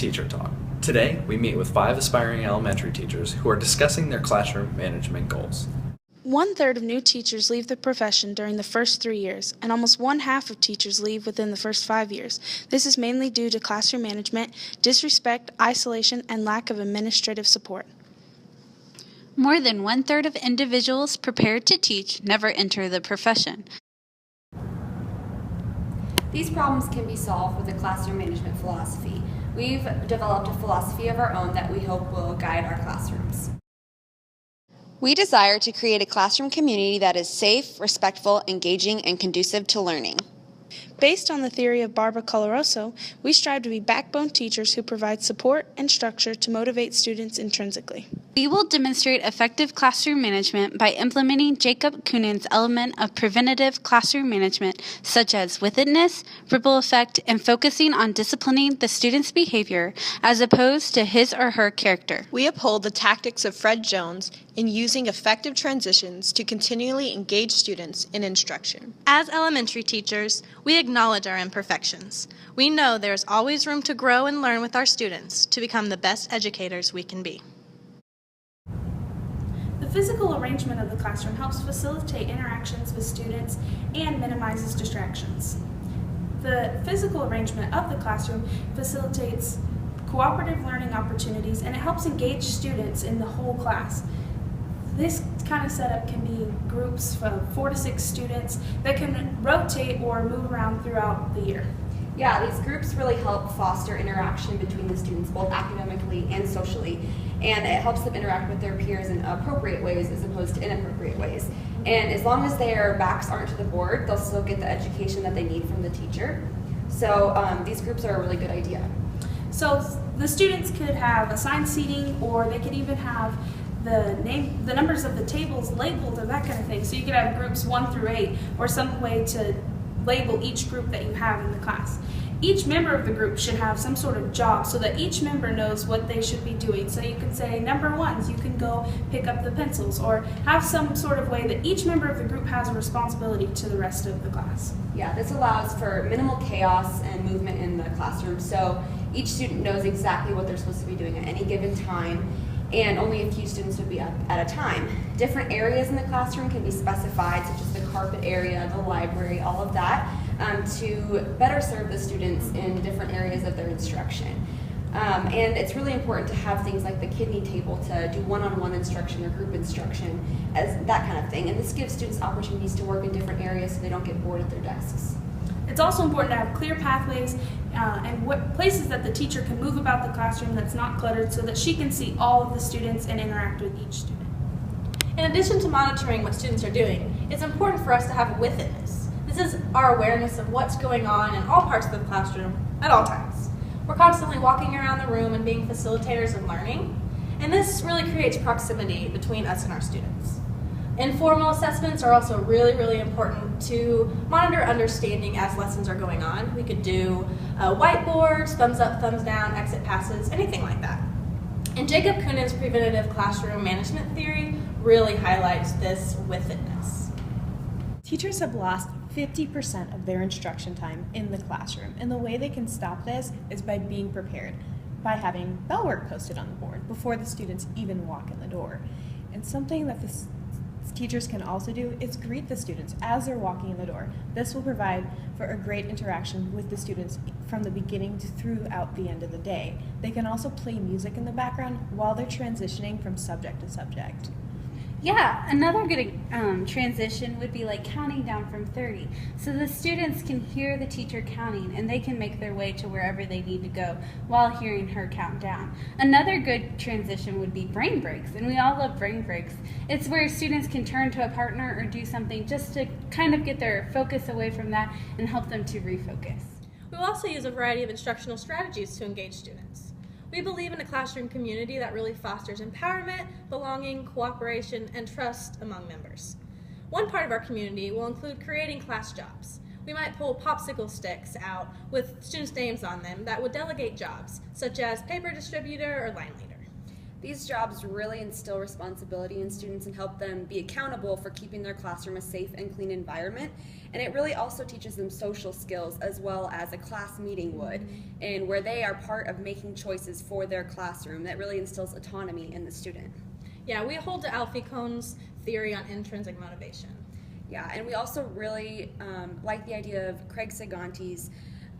Teacher Talk. Today, we meet with 5 aspiring elementary teachers who are discussing their classroom management goals. 1/3 of new teachers leave the profession during the first 3 years, and almost 1/2 of teachers leave within the first 5 years. This is mainly due to classroom management, disrespect, isolation, and lack of administrative support. More than 1/3 of individuals prepared to teach never enter the profession. These problems can be solved with a classroom management philosophy. We've developed a philosophy of our own that we hope will guide our classrooms. We desire to create a classroom community that is safe, respectful, engaging, and conducive to learning. Based on the theory of Barbara Coloroso, we strive to be backbone teachers who provide support and structure to motivate students intrinsically. We will demonstrate effective classroom management by implementing Jacob Kunin's element of preventative classroom management, such as witness, ripple effect, and focusing on disciplining the student's behavior as opposed to his or her character. We uphold the tactics of Fred Jones in using effective transitions to continually engage students in instruction. As elementary teachers, we acknowledge our imperfections. We know there is always room to grow and learn with our students to become the best educators we can be. The physical arrangement of the classroom helps facilitate interactions with students and minimizes distractions. The physical arrangement of the classroom facilitates cooperative learning opportunities, and it helps engage students in the whole class. This kind of setup can be groups of 4 to 6 students that can rotate or move around throughout the year. Yeah, these groups really help foster interaction between the students, both academically and socially, and it helps them interact with their peers in appropriate ways as opposed to inappropriate ways. And as long as their backs aren't to the board, they'll still get the education that they need from the teacher. So these groups are a really good idea. So the students could have assigned seating, or they could even have the numbers of the tables labeled or that kind of thing. So you could have groups 1 through 8, or some way to label each group that you have in the class. Each member of the group should have some sort of job so that each member knows what they should be doing. So you could say, number 1s, you can go pick up the pencils, or have some sort of way that each member of the group has a responsibility to the rest of the class. Yeah, this allows for minimal chaos and movement in the classroom, so each student knows exactly what they're supposed to be doing at any given time, and only a few students would be up at a time. Different areas in the classroom can be specified, such as the carpet area, the library, all of that, to better serve the students in different areas of their instruction. And it's really important to have things like the kidney table to do one-on-one instruction or group instruction, as that kind of thing. And this gives students opportunities to work in different areas so they don't get bored at their desks. It's also important to have clear pathways and what places that the teacher can move about the classroom that's not cluttered, so that she can see all of the students and interact with each student. In addition to monitoring what students are doing, it's important for us to have a witness. This is our awareness of what's going on in all parts of the classroom at all times. We're constantly walking around the room and being facilitators of learning, and this really creates proximity between us and our students. Informal assessments are also really important to monitor understanding as lessons are going on. We could do whiteboards, thumbs up, thumbs down, exit passes, anything like that. And Jacob Kunin's preventative classroom management theory really highlights this witness. Teachers have lost 50% of their instruction time in the classroom, and the way they can stop this is by being prepared, by having bell work posted on the board before the students even walk in the door. And something that teachers can also do is greet the students as they're walking in the door. This will provide for a great interaction with the students from the beginning to throughout the end of the day. They can also play music in the background while they're transitioning from subject to subject. Yeah, another good transition would be like counting down from 30. So the students can hear the teacher counting and they can make their way to wherever they need to go while hearing her count down. Another good transition would be brain breaks, and we all love brain breaks. It's where students can turn to a partner or do something just to kind of get their focus away from that and help them to refocus. We will also use a variety of instructional strategies to engage students. We believe in a classroom community that really fosters empowerment, belonging, cooperation, and trust among members. One part of our community will include creating class jobs. We might pull popsicle sticks out with students' names on them that would delegate jobs, such as paper distributor or line leader. These jobs really instill responsibility in students and help them be accountable for keeping their classroom a safe and clean environment. And it really also teaches them social skills as well as a class meeting would, and where they are part of making choices for their classroom. That really instills autonomy in the student. Yeah, we hold to Alfie Kohn's theory on intrinsic motivation. Yeah, and we also really like the idea of Craig Saganti's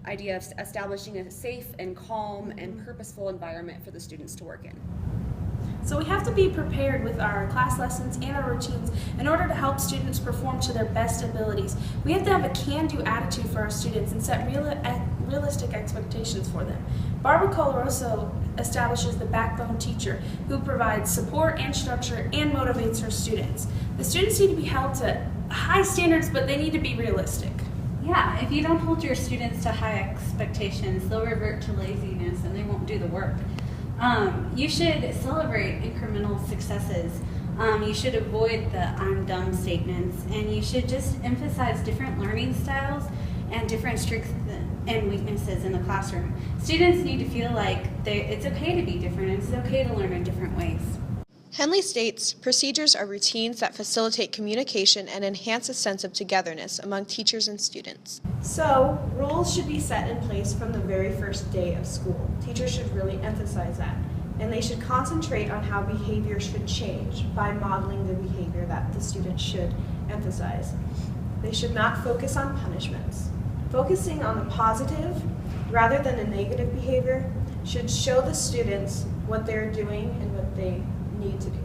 idea of establishing a safe and calm and purposeful environment for the students to work in. So we have to be prepared with our class lessons and our routines in order to help students perform to their best abilities. We have to have a can-do attitude for our students and set realistic expectations for them. Barbara Colaroso establishes the backbone teacher who provides support and structure and motivates her students. The students need to be held to high standards, but they need to be realistic. Yeah, if you don't hold your students to high expectations, they'll revert to laziness and they won't do the work. You should celebrate incremental successes. You should avoid the "I'm dumb" statements, and you should just emphasize different learning styles and different strengths and weaknesses in the classroom. Students need to feel like it's okay to be different and it's okay to learn in different ways. Henley states, procedures are routines that facilitate communication and enhance a sense of togetherness among teachers and students. So, rules should be set in place from the very first day of school. Teachers should really emphasize that. And they should concentrate on how behavior should change by modeling the behavior that the students should emphasize. They should not focus on punishments. Focusing on the positive rather than the negative behavior should show the students what they're doing and what they need to do.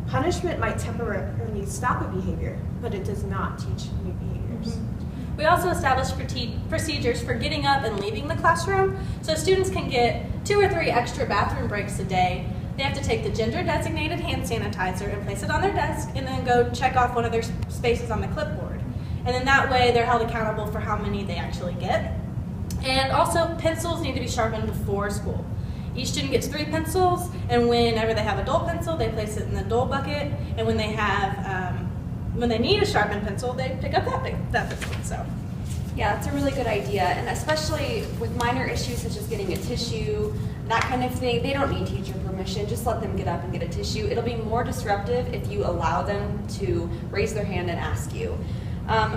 Punishment might temporarily stop a behavior, but it does not teach new behaviors. We also establish procedures for getting up and leaving the classroom, so students can get 2 or 3 extra bathroom breaks a day. They have to take the gender-designated hand sanitizer and place it on their desk, and then go check off one of their spaces on the clipboard. And then that way they're held accountable for how many they actually get. And also, pencils need to be sharpened before school. Each student gets 3 pencils, and whenever they have a dull pencil, they place it in the dull bucket. And when they need a sharpened pencil, they pick up that pencil. So, yeah, that's a really good idea, and especially with minor issues such as getting a tissue, that kind of thing, they don't need teacher permission. Just let them get up and get a tissue. It'll be more disruptive if you allow them to raise their hand and ask you.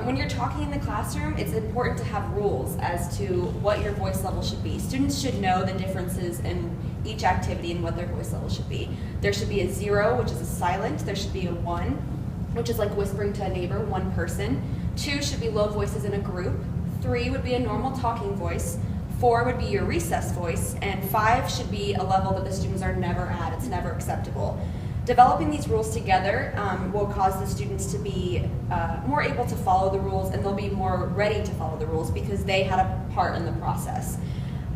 When you're talking in the classroom, it's important to have rules as to what your voice level should be. Students should know the differences in each activity and what their voice level should be. There should be a 0, which is a silent. There should be a 1, which is like whispering to a neighbor, one person. 2 should be low voices in a group. 3 would be a normal talking voice. 4 would be your recess voice. And 5 should be a level that the students are never at. It's never acceptable. Developing these rules together will cause the students to be more able to follow the rules, and they'll be more ready to follow the rules because they had a part in the process.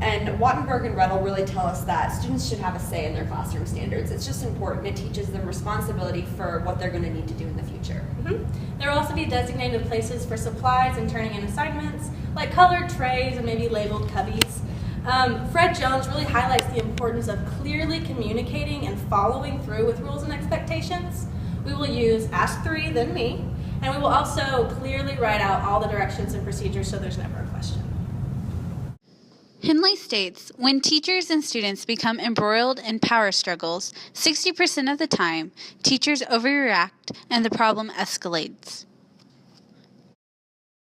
And Wattenberg and Rettel really tell us that students should have a say in their classroom standards. It's just important. It teaches them responsibility for what they're going to need to do in the future. There will also be designated places for supplies and turning in assignments, like colored trays and maybe labeled cubbies. Fred Jones really highlights the importance of clearly communicating and following through with rules and expectations. We will use Ask 3, then me, and we will also clearly write out all the directions and procedures so there's never a question. Henley states, when teachers and students become embroiled in power struggles, 60% of the time, teachers overreact and the problem escalates.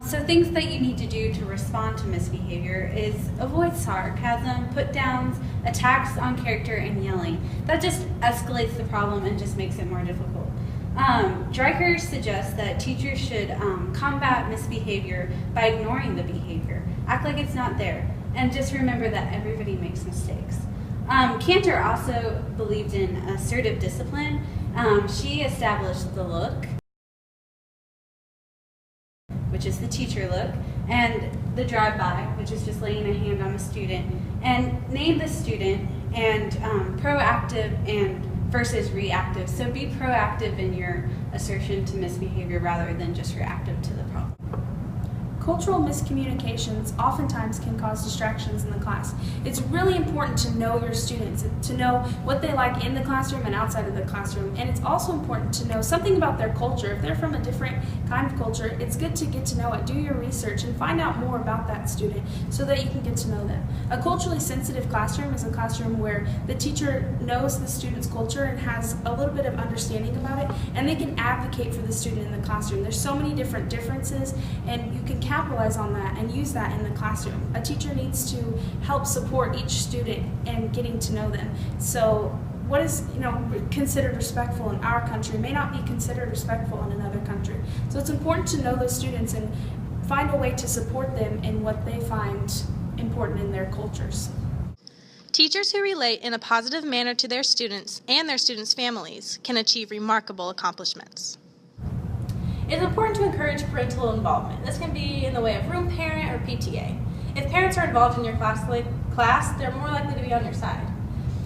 So things that you need to do to respond to misbehavior is avoid sarcasm, put-downs, attacks on character, and yelling. That just escalates the problem and just makes it more difficult. Dreicher suggests that teachers should combat misbehavior by ignoring the behavior. Act like it's not there. And just remember that everybody makes mistakes. Cantor also believed in assertive discipline. She established the look, which is the teacher look, and the drive-by, which is just laying a hand on a student, and name the student, and proactive and versus reactive. So be proactive in your assertion to misbehavior rather than just reactive to the problem. cultural miscommunications oftentimes can cause distractions in the class. It's really important to know your students, to know what they like in the classroom and outside of the classroom. And it's also important to know something about their culture. If they're from a different kind of culture, it's good to get to know it, do your research, and find out more about that student so that you can get to know them. A culturally sensitive classroom is a classroom where the teacher knows the student's culture and has a little bit of understanding about it, and they can advocate for the student in the classroom. There's so many different differences, and you can capitalize on that and use that in the classroom. A teacher needs to help support each student and getting to know them. So what is considered respectful in our country may not be considered respectful in another country. So it's important to know those students and find a way to support them in what they find important in their cultures. Teachers who relate in a positive manner to their students and their students' families can achieve remarkable accomplishments. It's important to encourage parental involvement. This can be in the way of room parent or PTA. If parents are involved in your class, they're more likely to be on your side.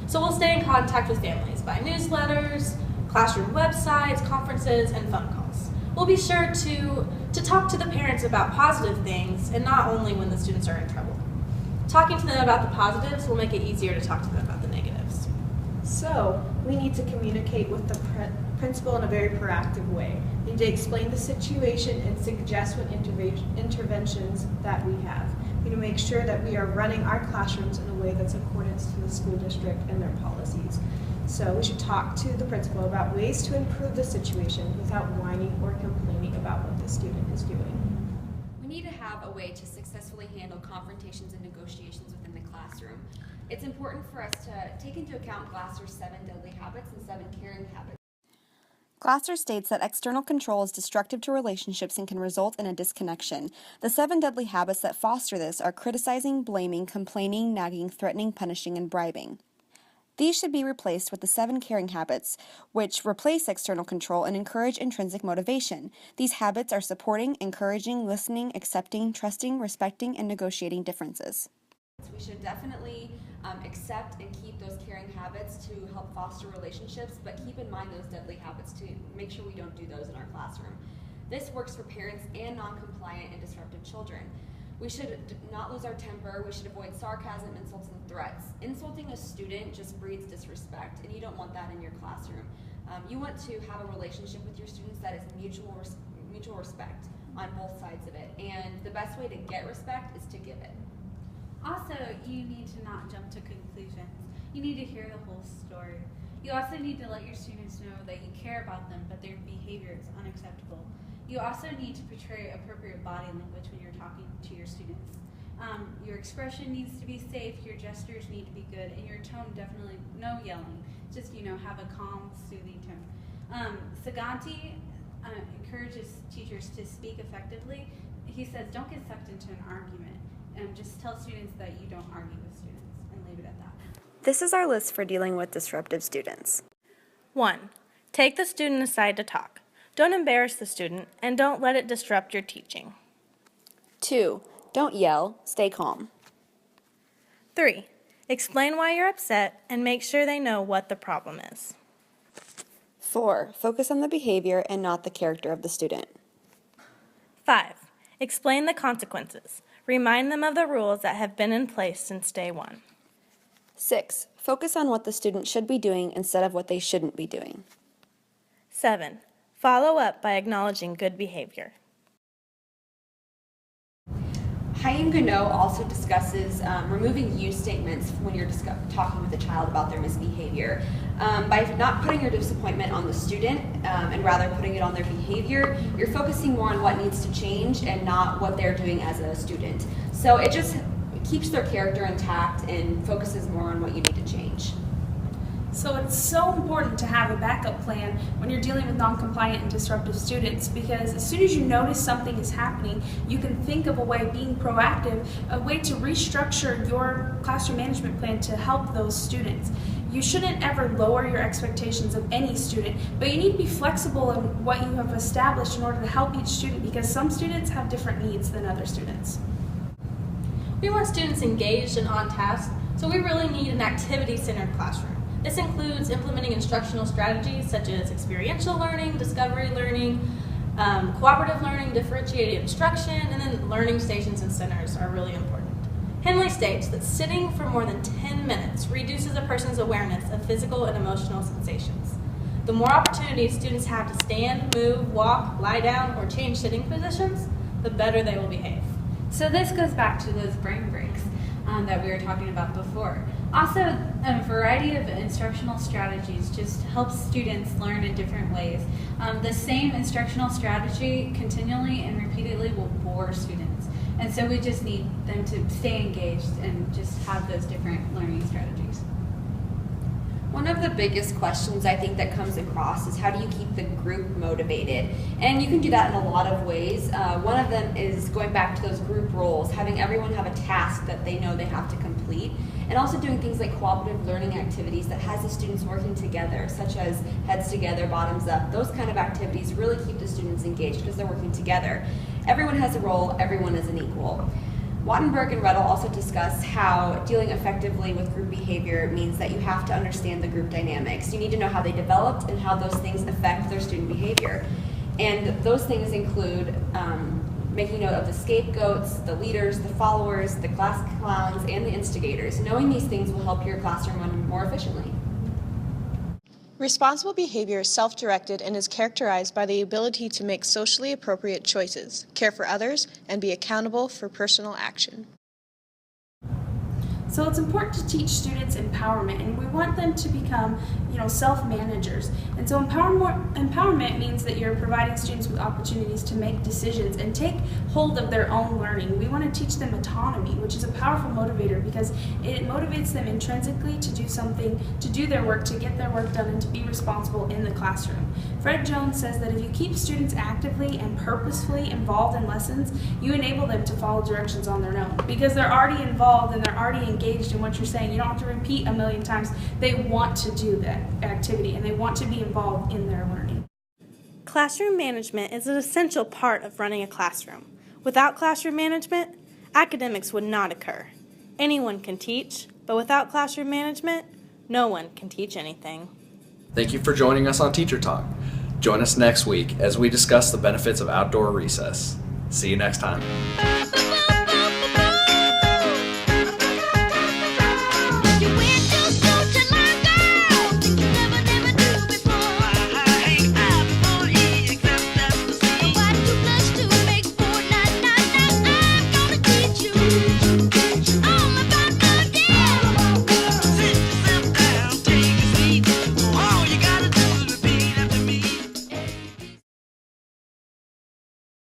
So we'll stay in contact with families by newsletters, classroom websites, conferences, and phone calls. We'll be sure to talk to the parents about positive things and not only when the students are in trouble. Talking to them about the positives will make it easier to talk to them about the negatives. So, we need to communicate with the principal in a very proactive way. We need to explain the situation and suggest what interventions that we have. We need to make sure that we are running our classrooms in a way that's in accordance to the school district and their policies. So we should talk to the principal about ways to improve the situation without whining or complaining about what the student is doing. We need to have a way to successfully handle confrontations and negotiations within the classroom. It's important for us to take into account Glasser's 7 deadly habits and 7 caring habits. Glasser states that external control is destructive to relationships and can result in a disconnection. The 7 deadly habits that foster this are criticizing, blaming, complaining, nagging, threatening, punishing, and bribing. These should be replaced with the 7 caring habits, which replace external control and encourage intrinsic motivation. These habits are supporting, encouraging, listening, accepting, trusting, respecting, and negotiating differences. We should definitely accept and keep those caring habits to help foster relationships, but keep in mind those deadly habits to make sure we don't do those in our classroom. This works for parents and non-compliant and disruptive children. We should not lose our temper. We should avoid sarcasm, insults, and threats. Insulting a student just breeds disrespect, and you don't want that in your classroom. You want to have a relationship with your students that is mutual respect on both sides of it, and the best way to get respect is to give it. Also, you need to not jump to conclusions. You need to hear the whole story. You also need to let your students know that you care about them, but their behavior is unacceptable. You also need to portray appropriate body language when you're talking to your students. Your expression needs to be safe, your gestures need to be good, and your tone definitely, no yelling. Just, have a calm, soothing tone. Saganti encourages teachers to speak effectively. He says, don't get sucked into an argument. Just tell students that you don't argue with students and leave it at that. This is our list for dealing with disruptive students. 1. Take the student aside to talk. Don't embarrass the student, and don't let it disrupt your teaching. 2. Don't yell, stay calm. 3. Explain why you're upset and make sure they know what the problem is. 4. Focus on the behavior and not the character of the student. 5. Explain the consequences. Remind them of the rules that have been in place since day 1. 6. Focus on what the student should be doing instead of what they shouldn't be doing. 7. Follow up by acknowledging good behavior. Hayim Gano also discusses removing you statements when you're talking with a child about their misbehavior. By not putting your disappointment on the student and rather putting it on their behavior, you're focusing more on what needs to change and not what they're doing as a student. So it just keeps their character intact and focuses more on what you need to change. So it's so important to have a backup plan when you're dealing with non-compliant and disruptive students, because as soon as you notice something is happening, you can think of a way, being proactive, a way to restructure your classroom management plan to help those students. You shouldn't ever lower your expectations of any student, but you need to be flexible in what you have established in order to help each student, because some students have different needs than other students. We want students engaged and on task, so we really need an activity-centered classroom. This includes implementing instructional strategies such as experiential learning, discovery learning, Cooperative learning, differentiated instruction, and then learning stations and centers are really important. Henley states that sitting for more than 10 minutes reduces a person's awareness of physical and emotional sensations. The more opportunities students have to stand, move, walk, lie down, or change sitting positions, the better they will behave. So this goes back to those brain breaks that we were talking about before. Also, a variety of instructional strategies just helps students learn in different ways. The same instructional strategy continually and repeatedly will bore students. And so we just need them to stay engaged and just have those different learning strategies. One of the biggest questions I think that comes across is how do you keep the group motivated? And you can do that in a lot of ways. One of them is going back to those group roles, having everyone have a task that they know they have to complete, and also doing things like cooperative learning activities that has the students working together, such as heads together, bottoms up. Those kind of activities really keep the students engaged because they're working together. Everyone has a role, everyone is an equal. Wattenberg and Rettel also discuss how dealing effectively with group behavior means that you have to understand the group dynamics. You need to know how they developed and how those things affect their student behavior. And those things include making note of the scapegoats, the leaders, the followers, the class clowns, and the instigators. Knowing these things will help your classroom run more efficiently. Responsible behavior is self-directed and is characterized by the ability to make socially appropriate choices, care for others, and be accountable for personal action. So it's important to teach students empowerment, and we want them to become, self-managers. And so empowerment means that you're providing students with opportunities to make decisions and take hold of their own learning. We want to teach them autonomy, which is a powerful motivator because it motivates them intrinsically to do something, to do their work, to get their work done, and to be responsible in the classroom. Fred Jones says that if you keep students actively and purposefully involved in lessons, you enable them to follow directions on their own because they're already involved and they're already engaged in what you're saying. You don't have to repeat a million times. They want to do that activity and they want to be involved in their learning. Classroom management is an essential part of running a classroom. Without classroom management, academics would not occur. Anyone can teach, but without classroom management, no one can teach anything. Thank you for joining us on Teacher Talk. Join us next week as we discuss the benefits of outdoor recess. See you next time.